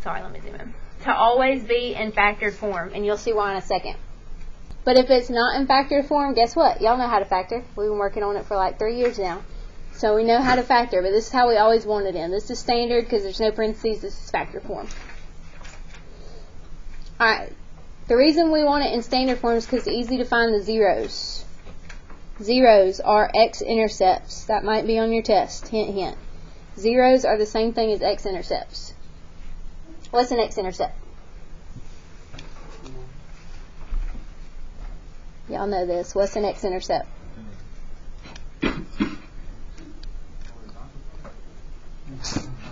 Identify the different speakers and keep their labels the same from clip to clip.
Speaker 1: sorry, let me zoom in, to always be in factored form, and you'll see why in a second. But if it's not in factored form, guess what? Y'all know how to factor. We've been working on it for like 3 years now. So we know how to factor, but this is how we always want it in. This is standard because there's no parentheses. This is factor form. Alright, the reason we want it in standard form is because it's easy to find the zeros. Zeros are x-intercepts. That might be on your test. Hint, hint. Zeros are the same thing as x-intercepts. What's an x-intercept? Y'all know this. What's an x-intercept?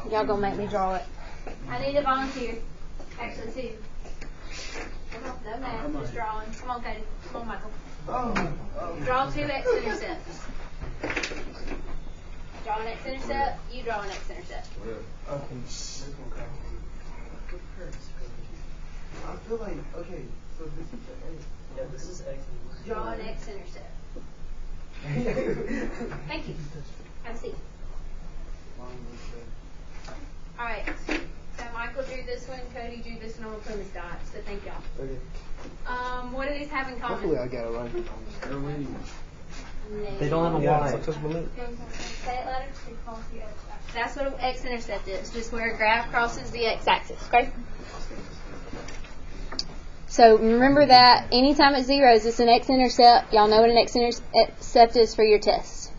Speaker 1: Y'all gonna make me draw it. I need a volunteer. Actually, two. Come on, no math, just drawing. Come on, Cody. Come on, Michael. Draw two x-intercepts. Draw an x-intercept. You draw an x-intercept.
Speaker 2: Okay. I feel like, okay, so this is the A. Yeah, this is X.
Speaker 1: Draw an x-intercept. Thank you. Have a seat. Alright, so Michael drew this one, Cody drew this one, we'll put his dots, so thank y'all.
Speaker 2: Okay.
Speaker 1: What do these have in common?
Speaker 2: Hopefully I got it right.
Speaker 3: They don't have a Y.
Speaker 1: Say it louder. That's what an x-intercept is, just where a graph crosses the x-axis, okay? So remember that anytime it zeros, it's an x-intercept. Y'all know what an x-intercept is for your tests.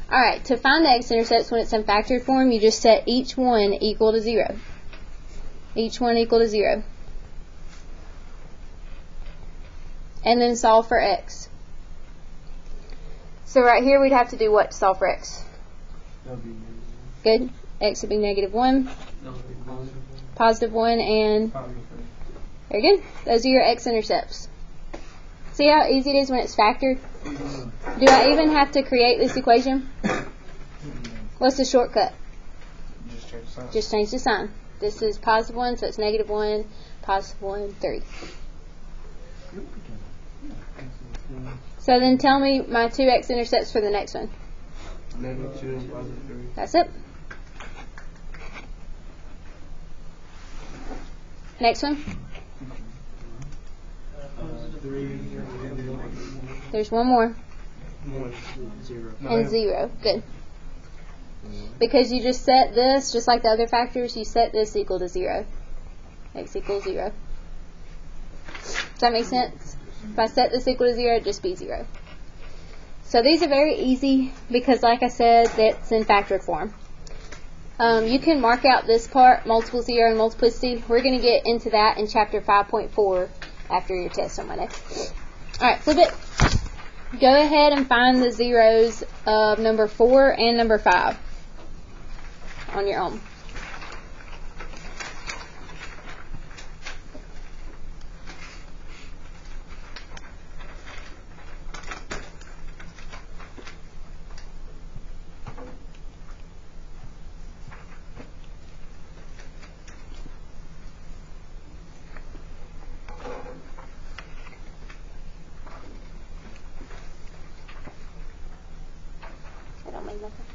Speaker 1: Alright, to find the x-intercepts when it's in factored form, you just set each one equal to 0. Each one equal to 0. And then solve for x. So right here we'd have to do what to solve for x? Good. X would be -1, +1, and very good. Those are your x-intercepts. See how easy it is when it's factored? Do I even have to create this equation? What's the shortcut? Just change the sign. This is +1, so it's -1, +1, 3. So then tell me my two x-intercepts for the next one.
Speaker 2: -2 and +3.
Speaker 1: That's it. Next one. There's one more.
Speaker 2: 0.
Speaker 1: And 0. Good. Because you just set this, just like the other factors, you set this equal to 0. X equals 0. Does that make sense? If I set this equal to 0, it'd just be 0. So these are very easy because, like I said, that's in factored form. You can mark out this part, multiple zero and multiplicity. We're going to get into that in chapter 5.4 after your test on Monday. Alright, flip it. Go ahead and find the zeros of number 4 and number 5 on your own.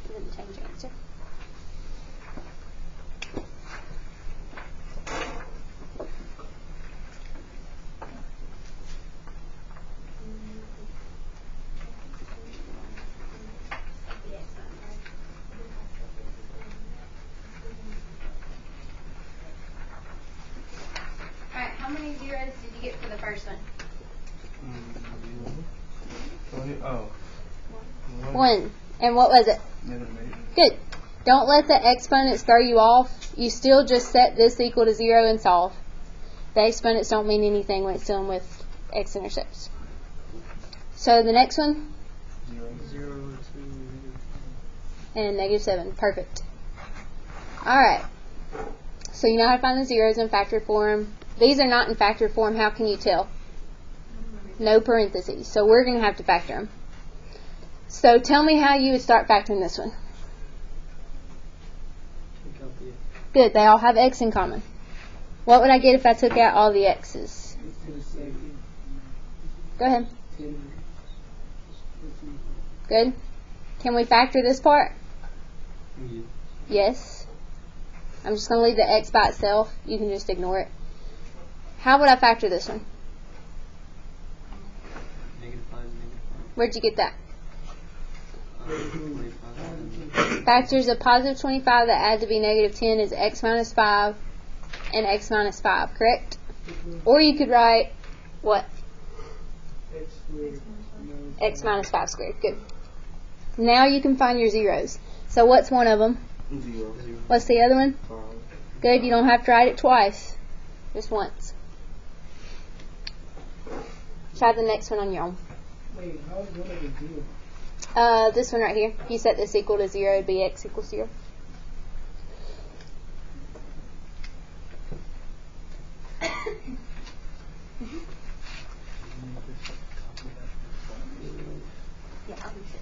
Speaker 1: Didn't change your answer. Alright, how many zeros did you get for the first one? 1. And what was it? Good. Don't let the exponents throw you off. You still just set this equal to 0 and solve. The exponents don't mean anything when it's dealing with x-intercepts. So the next one?
Speaker 2: 0, 2,
Speaker 1: and -7. Perfect. Alright. So you know how to find the zeros in factored form. These are not in factored form. How can you tell? No parentheses. So we're going to have to factor them. So tell me how you would start factoring this one. Good. They all have x in common. What would I get if I took out all the x's? Go ahead. Good. Can we factor this part? Yes. I'm just going to leave the x by itself. You can just ignore it. How would I factor this one? Where'd you get that? Factors of positive 25 that add to be negative 10 is x minus 5 and x minus 5, correct? Or you could write what? X minus 5 squared. Good. Now you can find your zeros. So what's one of them?
Speaker 2: 0.
Speaker 1: What's the other one?
Speaker 2: 5.
Speaker 1: Good. You don't have to write it twice. Just once. Try the next one on your own.
Speaker 2: Wait, how is one of the 0?
Speaker 1: This one right here. If you set this equal to 0, it'd be x equals 0. Yeah, I'll be sure.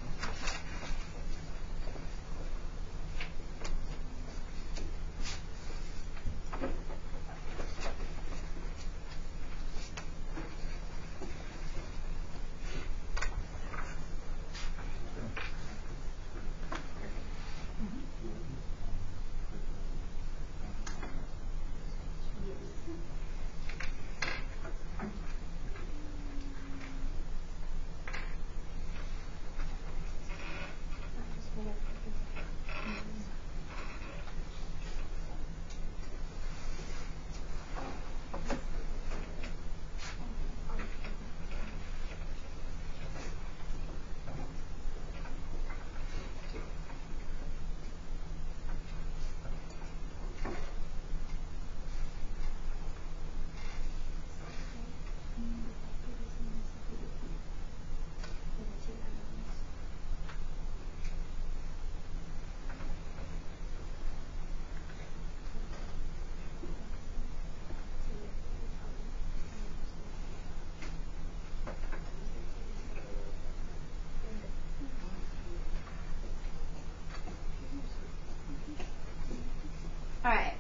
Speaker 1: Alright.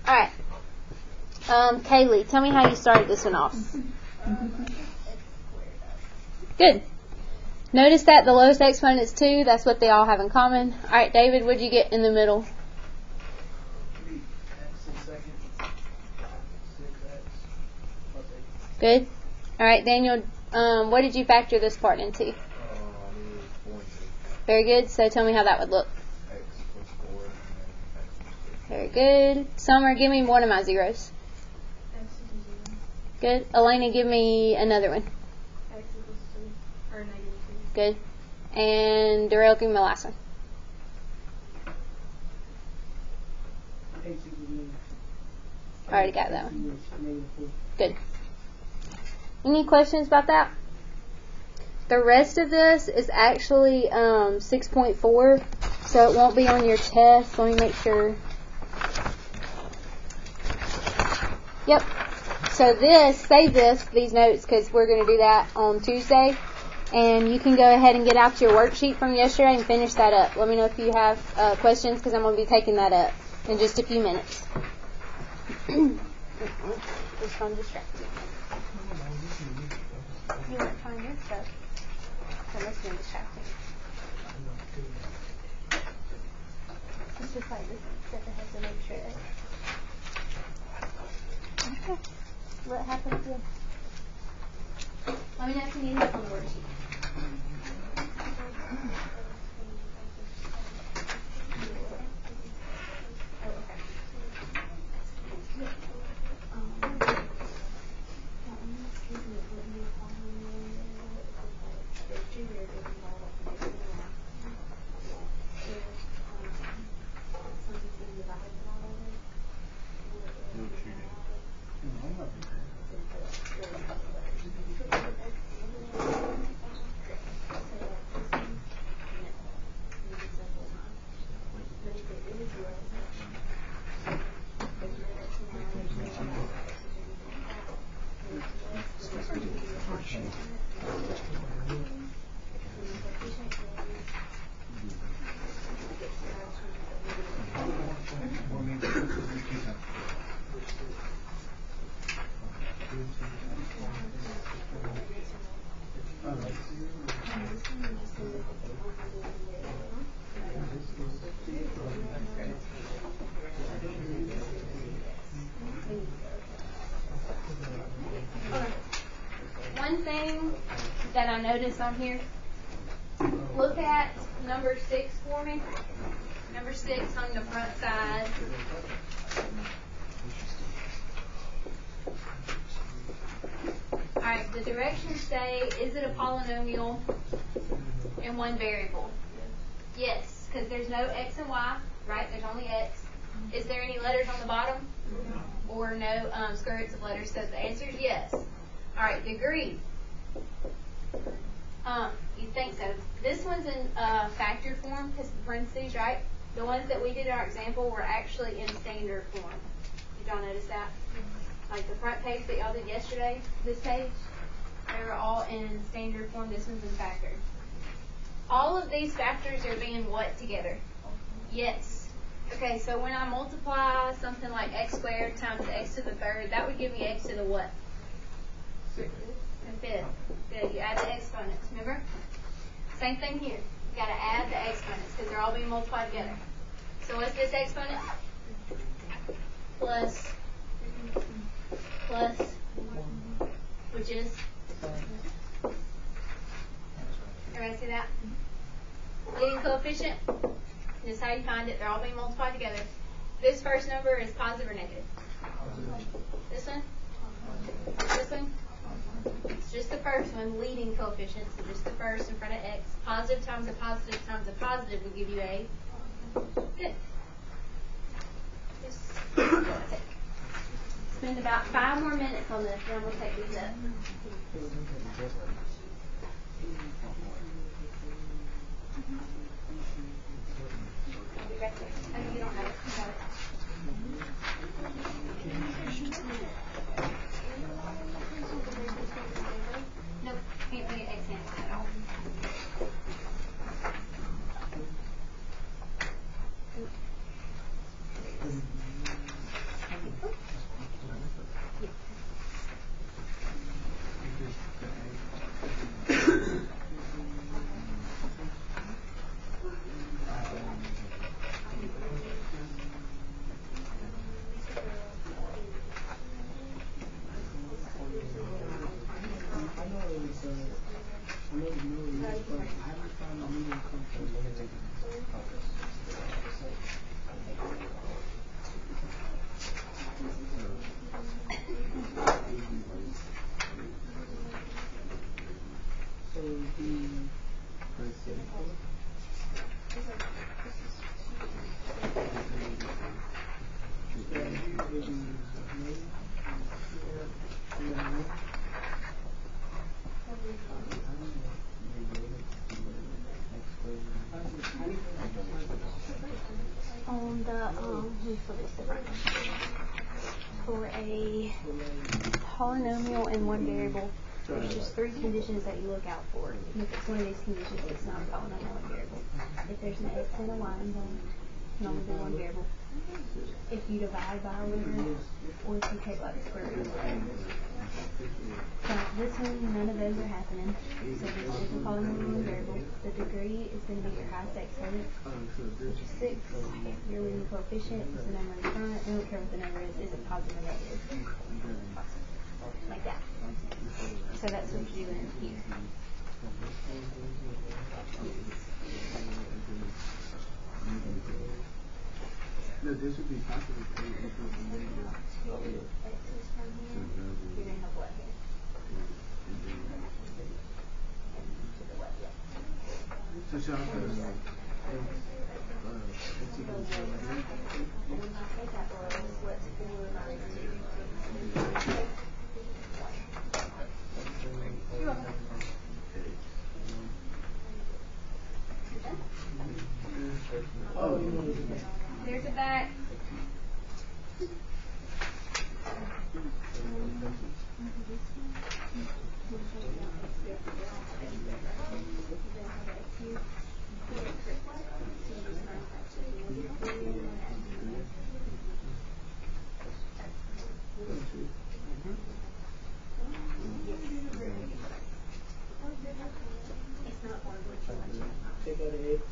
Speaker 1: Alright. Kaylee, tell me how you started this one off. Good. Notice that the lowest exponent is 2. That's what they all have in common. Alright, David, what'd you get in the middle?
Speaker 2: 3x in second. 6x plus 8.
Speaker 1: Good. Alright, Daniel, what did you factor this part into?
Speaker 2: 4 and 6.
Speaker 1: Very good. So tell me how that would look.
Speaker 2: X plus 4 and then x plus 6.
Speaker 1: Very good. Summer, give me one of my zeros.
Speaker 3: X equals 0.
Speaker 1: Good. Elena, give me another one.
Speaker 3: X equals 2. Or negative 2.
Speaker 1: Good. And Darrell, give me my last one.
Speaker 2: X equals negative 2.
Speaker 1: I already got that one.
Speaker 2: Negative 4.
Speaker 1: Good. Any questions about that? The rest of this is actually 6.4, so it won't be on your test. Let me make sure. Yep. So this, save these notes, because we're going to do that on Tuesday. And you can go ahead and get out your worksheet from yesterday and finish that up. Let me know if you have questions, because I'm going to be taking that up in just a few minutes. Just going to distract you. You weren't trying your stuff. So that's going to distract me. It's just like this step has to make sure that. Okay. What happened to? Let me know if you need help on the worksheet. thing that I noticed on here, look at number 6 for me. Number 6 on the front side. Alright, the directions say, is it a polynomial in one variable? Yes, because there's no x and y, right? There's only x. Is there any letters on the bottom? Or no square roots of letters? So the answer is yes. Alright, degree. You think so. This one's in factor form because of the parentheses, right? The ones that we did in our example were actually in standard form. Did y'all notice that? Like the front page that y'all did yesterday, this page, they were all in standard form. This one's in factor. All of these factors are being what together? Yes. Okay, so when I multiply something like x squared times x to the third, that would give me x to the what? The fifth. Good. You add the exponents, remember? Same thing here. You got to add the exponents because they're all being multiplied together. So what's this exponent? Plus, which is? Everybody see that? Leading coefficient. This is how you find it. They're all being multiplied together. This first number is positive or negative? This one? This one? It's just the first one, leading coefficient. So just the first in front of x. Positive times a positive times a positive will give you a fifth. Just spend about 5 more minutes on this, then we'll take these up. I'll be back there. Oh, you don't have it. You got it. Nope, can't be an x hand at all. On the, let me flip this different. For a polynomial in one variable, there's just 3 conditions that you look out for. And if it's one of these conditions, it's not a polynomial in variable. If there's an x and a y involved, it can only be one variable. If you divide by a letter, or if you take like the square root of a letter. So this one, none of those are happening. So this is a polynomial in variable. The degree is going to be your highest exponent, which is 6. Your leading coefficient is the number in front. I don't care what the number is it positive or negative? Like that. So that's what you're doing here.
Speaker 2: No, this would be positive.
Speaker 1: You're going to have what here?
Speaker 2: So shall I put
Speaker 1: There's a back.
Speaker 2: take out an X?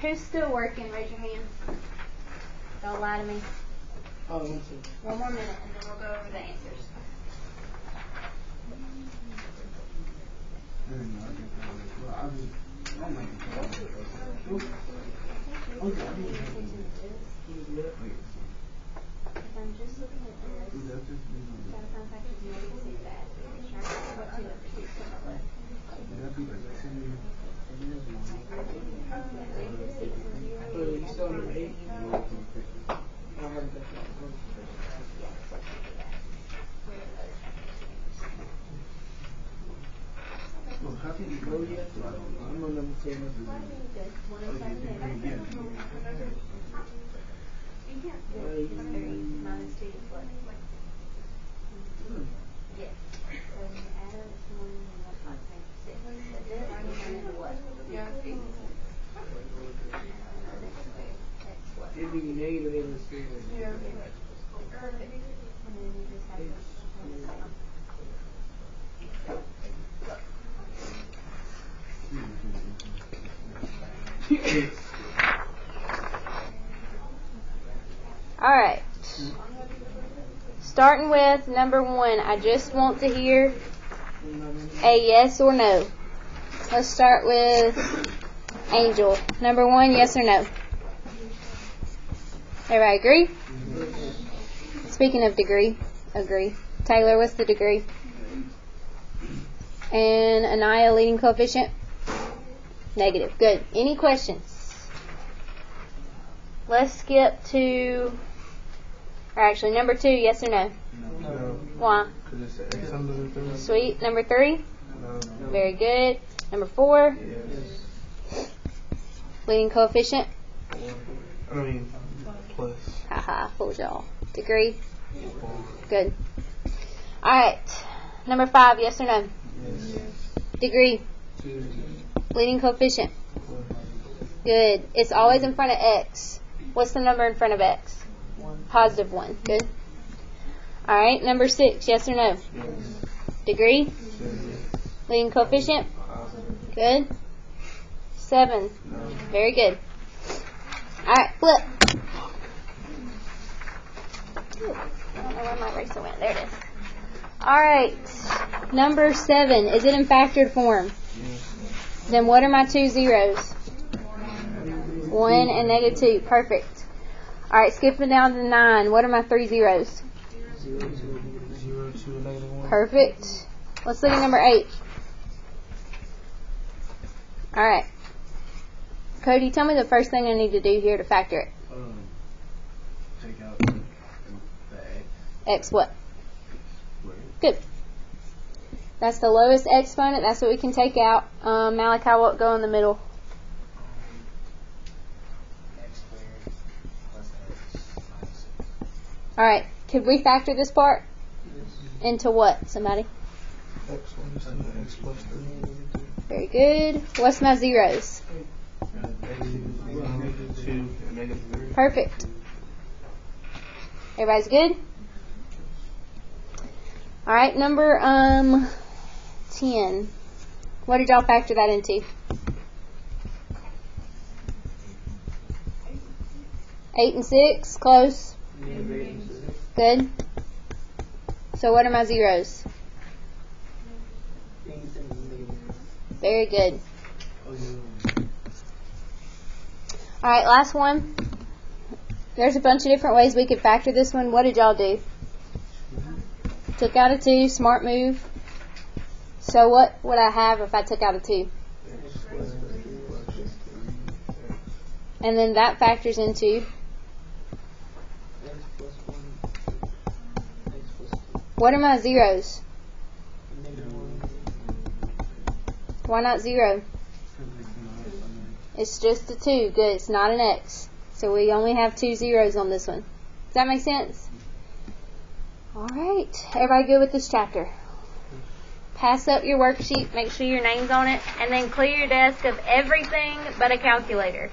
Speaker 1: Who's still working? Raise your hand. Don't lie to me.
Speaker 2: Oh,
Speaker 1: One more minute and then we'll go over the answers. I'm just looking at this. Gotta find factors and negatives in that. What two numbers do you still have left?
Speaker 2: you still on 8? I haven't got that. Oh, yeah. I'm on number 10.
Speaker 1: Minus 2 is what? Yes. So when you add up, it's 1 and 1.6. That's it. Or you turn into what?
Speaker 3: Yeah.
Speaker 1: That's what?
Speaker 2: It'd be negative 8 and 3.
Speaker 3: Yeah.
Speaker 1: Perfect. And then you just have to Alright. Starting with number 1, I just want to hear a yes or no. Let's start with Angel. Number 1, yes or no? Everybody agree? Speaking of degree, agree. Taylor, what's the degree? And Anaya, leading coefficient? Negative. Good. Any questions? Let's skip to, or actually, number 2, yes or no?
Speaker 2: No.
Speaker 1: Why?
Speaker 2: Because it's X under the 3.
Speaker 1: Sweet. Number 3?
Speaker 2: No.
Speaker 1: Very good. Number 4?
Speaker 2: Yes.
Speaker 1: Leading coefficient?
Speaker 2: Plus.
Speaker 1: Haha, fooled y'all. Degree? Good. Alright. Number 5, yes or no?
Speaker 2: Yes.
Speaker 1: Degree?
Speaker 2: 2.
Speaker 1: Leading coefficient? Good. It's always in front of X. What's the number in front of X?
Speaker 2: 1.
Speaker 1: Positive 1. Good. Alright, number 6, yes or no?
Speaker 2: Yes.
Speaker 1: Degree?
Speaker 2: 7.
Speaker 1: Leading coefficient? Good. 7.
Speaker 2: No.
Speaker 1: Very good. Alright, flip. I don't know where my eraser went. There it is. Alright, number 7. Is it in factored form?
Speaker 2: Yes.
Speaker 1: Then what are my 2 zeros? 1 and negative 2. Perfect. Alright, skipping down to 9. What are my 3 zeros?
Speaker 2: 0, 2, and negative 1.
Speaker 1: Perfect. Let's look at number 8. Alright. Cody, tell me the first thing I need to do here to factor it.
Speaker 2: Take out the
Speaker 1: X what?
Speaker 2: squared.
Speaker 1: Good. That's the lowest exponent. That's what we can take out. Malachi, what go in the middle?
Speaker 2: X squared plus X minus 6.
Speaker 1: Alright. Could we factor this part into what? Somebody?
Speaker 2: X plus 3.
Speaker 1: Very good. What's my zeros?
Speaker 2: Negative 2 and negative 3.
Speaker 1: Perfect. Everybody's good? Alright, number 10. What did y'all factor that into? 8 and 6? Close? Good. So what are my zeros? Very good. Alright, last one. There's a bunch of different ways we could factor this one. What did y'all do? Took out a 2. Smart move. So what would I have if I took out a 2? And then that factors into What are my zeros? Why not 0? It's just a 2. Good. It's not an X. So we only have 2 zeros on this one. Does that make sense? Alright. Everybody good with this chapter? Pass up your worksheet. Make sure your name's on it. And then clear your desk of everything but a calculator.